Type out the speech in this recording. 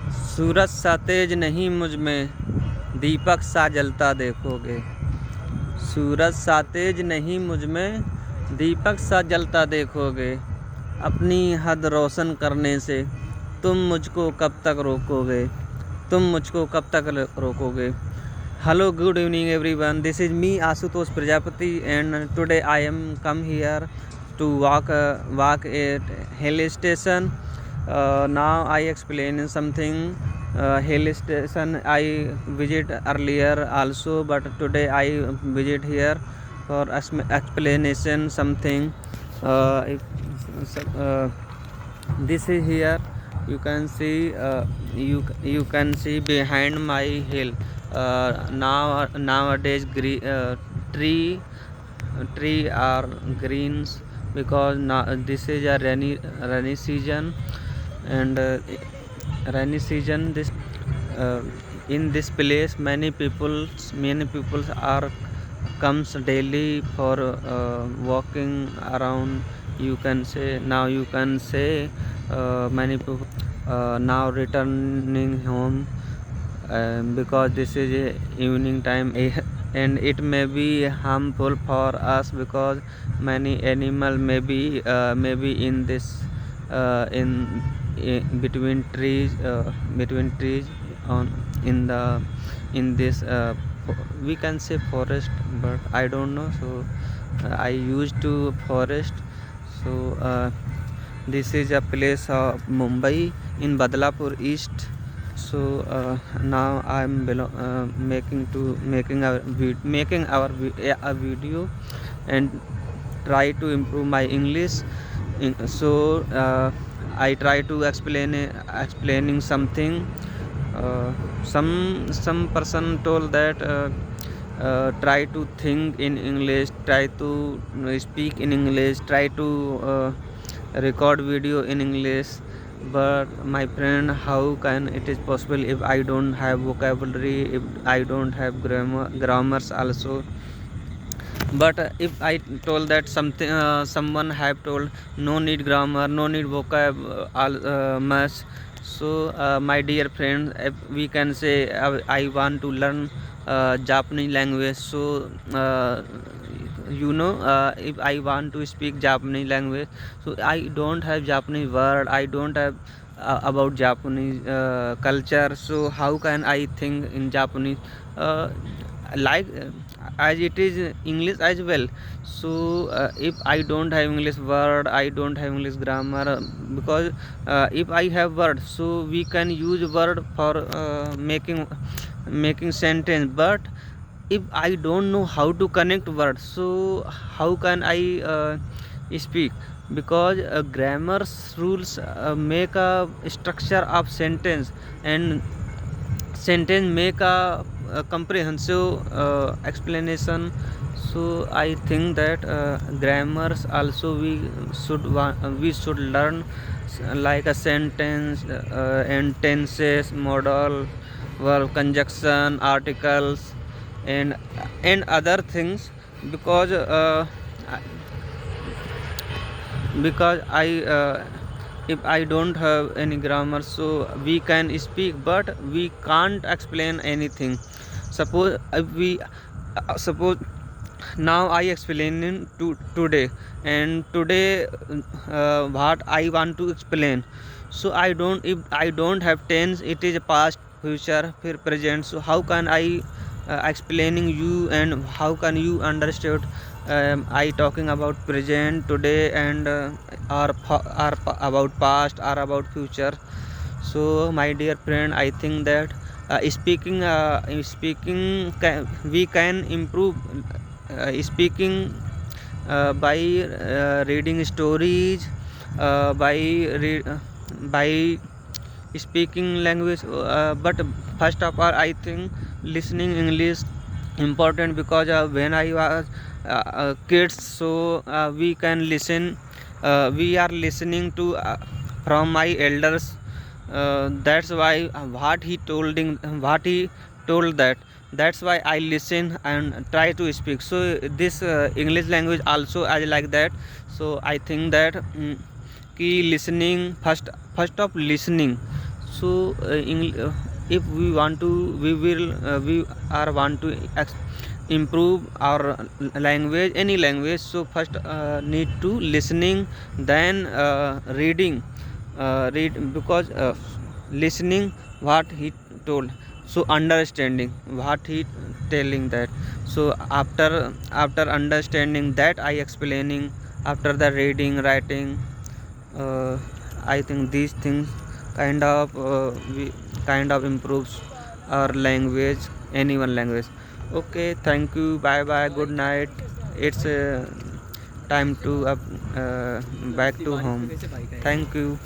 सूरज सा तेज नहीं मुझ में, दीपक सा जलता देखोगे। सूरज सा तेज नहीं मुझ में, दीपक सा जलता देखोगे। अपनी हद रोशन करने से तुम मुझको कब तक रोकोगे, तुम मुझको कब तक रोकोगे। Hello, good evening everyone. This is me Asutosh Prajapati, and today I am come here to walk at hill station. Now I explain something. Hill station I visit earlier also, but today I visit here for explanation something. If, this is here, you can see, you can see behind my hill. Nowadays tree are greens, because now this is a rainy season, and rainy season this in this place many people are comes daily for walking around. You can say many people now returning home, because this is a evening time, and it may be harmful for us, because many animal may be in this between trees on in this we can say forest, but I don't know. So I used to forest. So this is a place of Mumbai in Badlapur East. So now I am making a video, and try to improve my English. So I try to explaining something. Some person told that try to think in English, try to speak in English, try to record video in English. But my friend, how can it is possible if I don't have vocabulary, if I don't have grammars also. But if I told that someone have told no need grammar, no need vocab much. So my dear friend, if we can say I want to learn Japanese language. So if I want to speak Japanese language, so I don't have Japanese word, I don't have about Japanese culture. So how can I think in Japanese, like as it is English as well. So if I don't have English word, I don't have English grammar, because if I have word, so we can use word for making sentence. But if I don't know how to connect words, so how can I speak, because grammar rules make a structure of sentence, and sentence make a comprehensive explanation. So I think that grammars also we should learn, like a sentence and tenses, modal, verb, conjunction, articles, and other things, because I if I don't have any grammar, so we can speak, but we can't explain anything. Suppose now I explaining today, and today what I want to explain. So if I don't have tense, it is past, future, present. So how can I explaining you, and how can you understand I talking about present today, and or about past or about future. So my dear friend, I think that we can improve speaking by reading stories, by speaking language. But first of all, I think listening English important, because when I was kids, so we can listen, we are listening to from my elders. That's why what he told, that's why I listen and try to speak. So this English language also I like that. So I think that ki listening, first of listening. also if we want to we are want to improve our language, any language. So first need to listening, then reading, read, because listening what he told, so understanding what he telling that. So after understanding that I explaining, after the reading, writing, uh, I think these things we kind of improves our language, any one language. Okay, thank you, bye bye, good night. It's time to back to home. Thank you.